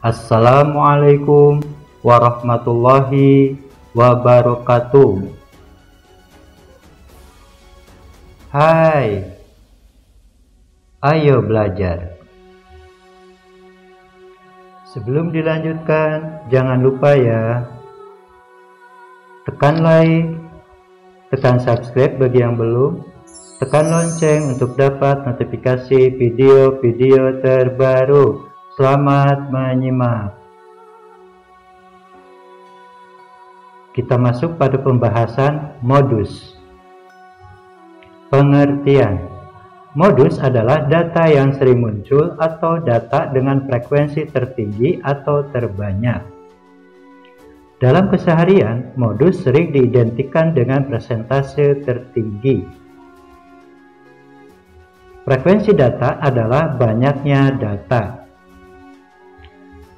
Assalamualaikum warahmatullahi wabarakatuh. Hai, ayo belajar. Sebelum dilanjutkan, jangan lupa ya, tekan like, tekan subscribe bagi yang belum, tekan lonceng untuk dapat notifikasi video-video terbaru. Selamat menyimak. Kita masuk pada pembahasan modus. Pengertian. Modus adalah data yang sering muncul atau data dengan frekuensi tertinggi atau terbanyak. Dalam keseharian, modus sering diidentikan dengan persentase tertinggi. Frekuensi data adalah banyaknya data.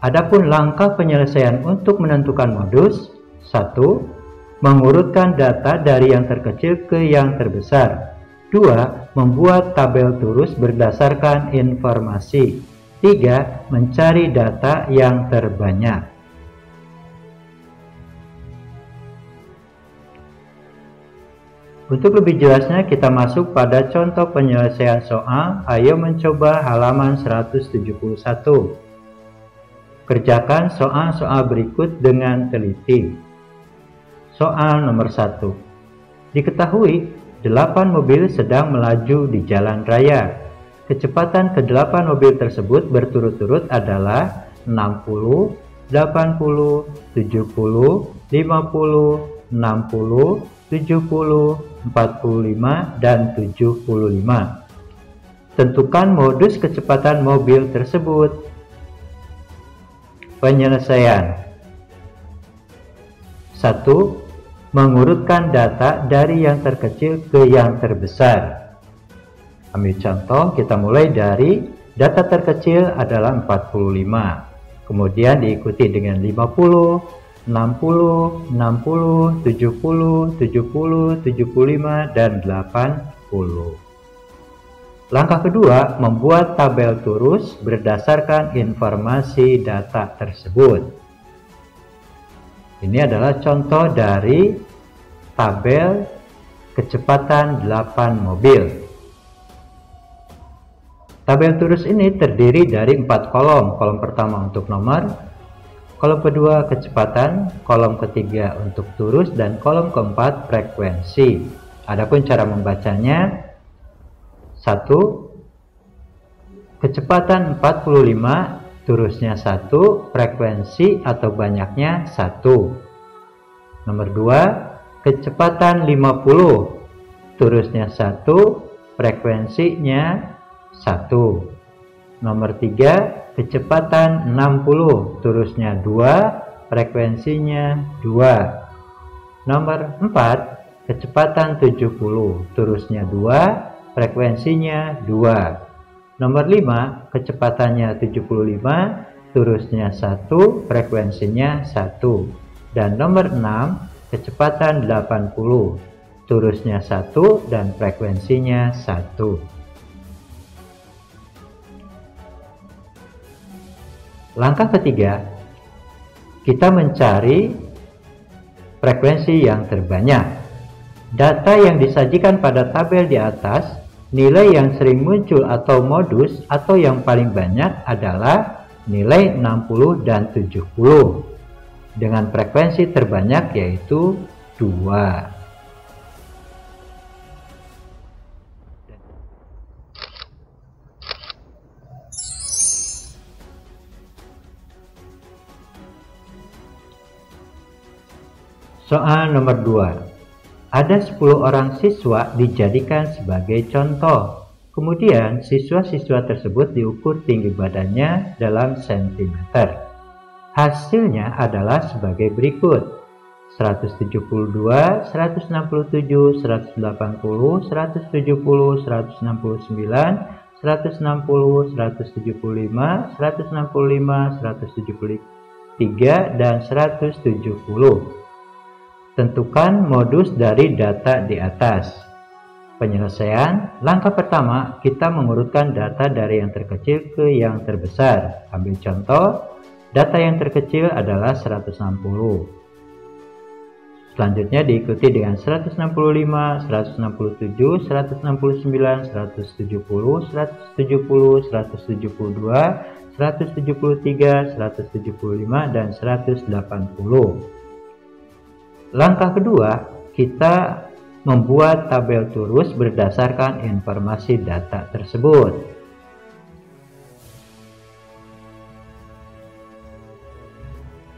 Adapun langkah penyelesaian untuk menentukan modus: 1. Mengurutkan data dari yang terkecil ke yang terbesar. 2. Membuat tabel turus berdasarkan informasi. 3. Mencari data yang terbanyak. Untuk lebih jelasnya, kita masuk pada contoh penyelesaian soal. Ayo mencoba halaman 171. Kerjakan soal-soal berikut dengan teliti. Soal nomor 1. Diketahui 8 mobil sedang melaju di jalan raya. Kecepatan ke-8 mobil tersebut berturut-turut adalah 60, 80, 70, 50, 60, 70, 45, dan 75. Tentukan modus kecepatan mobil tersebut. Penyelesaian. 1. Mengurutkan data dari yang terkecil ke yang terbesar. Ambil contoh, kita mulai dari data terkecil adalah 45. Kemudian diikuti dengan 50, 60, 60, 70, 70, 75, dan 80. Langkah kedua, membuat tabel turus berdasarkan informasi data tersebut. Ini adalah contoh dari tabel kecepatan 8 mobil. Tabel turus ini terdiri dari 4 kolom. Kolom pertama untuk nomor, kolom kedua kecepatan, kolom ketiga untuk turus, dan kolom keempat frekuensi. Adapun cara membacanya: 1. Kecepatan 45, turusnya 1, frekuensi atau banyaknya 1. Nomor 2, kecepatan 50, turusnya 1, frekuensinya 1. Nomor 3, kecepatan 60, turusnya 2, frekuensinya 2. Nomor 4, kecepatan 70, turusnya 2, frekuensinya 2. Nomor 5, kecepatannya 75, turusnya 1, frekuensinya 1. Dan nomor 6, kecepatan 80, turusnya 1 dan frekuensinya 1. Langkah ketiga, kita mencari frekuensi yang terbanyak. Data yang disajikan pada tabel di atas, nilai yang sering muncul atau modus atau yang paling banyak adalah nilai 60 dan 70 dengan frekuensi terbanyak yaitu 2. Soal nomor 2. Ada 10 orang siswa dijadikan sebagai contoh. Kemudian siswa-siswa tersebut diukur tinggi badannya dalam sentimeter. Hasilnya adalah sebagai berikut: 172, 167, 180, 170, 169, 160, 175, 165, 173, dan 170. Tentukan modus dari data di atas. Penyelesaian. Langkah pertama, kita mengurutkan data dari yang terkecil ke yang terbesar. Ambil contoh, Data yang terkecil adalah 160. Selanjutnya diikuti dengan 165, 167, 169, 170, 170, 172, 173, 175, dan 180. Langkah kedua, kita membuat tabel turus berdasarkan informasi data tersebut.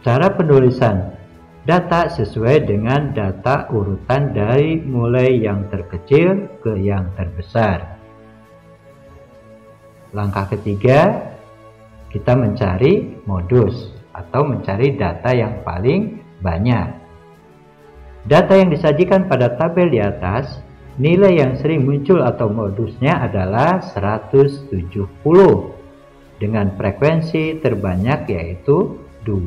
Cara penulisan data sesuai dengan data urutan dari mulai yang terkecil ke yang terbesar. Langkah ketiga, kita mencari modus atau mencari data yang paling banyak. Data yang disajikan pada tabel di atas, nilai yang sering muncul atau modusnya adalah 170 dengan frekuensi terbanyak yaitu 2.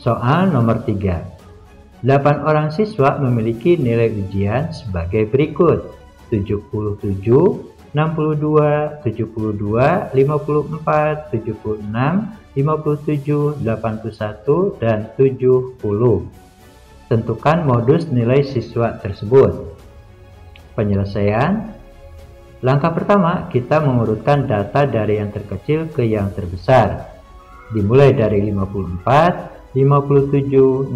Soal nomor 3. 8 orang siswa memiliki nilai ujian sebagai berikut: 77, 62, 72, 54, 76, 57, 81, dan 70. Tentukan modus nilai siswa tersebut. Penyelesaian. Langkah pertama, kita mengurutkan data dari yang terkecil ke yang terbesar. Dimulai dari 54, 57, 62,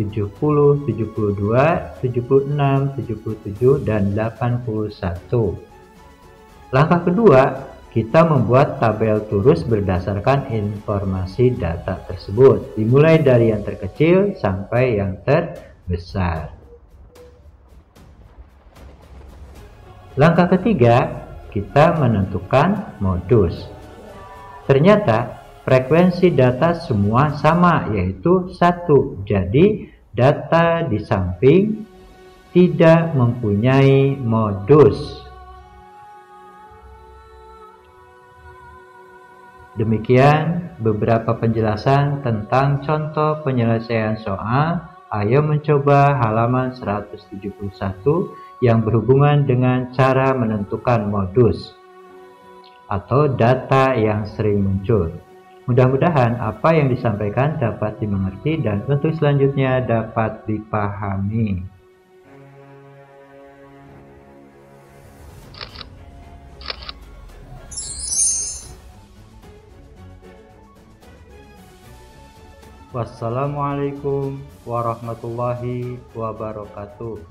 70, 72, 76, 77, dan 81. Langkah kedua, kita membuat tabel turus berdasarkan informasi data tersebut, dimulai dari yang terkecil sampai yang terbesar. Langkah ketiga, kita menentukan modus. Ternyata frekuensi data semua sama, yaitu 1. Jadi data di samping tidak mempunyai modus. Demikian beberapa penjelasan tentang contoh penyelesaian soal. Ayo mencoba halaman 171 yang berhubungan dengan cara menentukan modus atau data yang sering muncul. Mudah-mudahan apa yang disampaikan dapat dimengerti dan untuk selanjutnya dapat dipahami. Wassalamualaikum warahmatullahi wabarakatuh.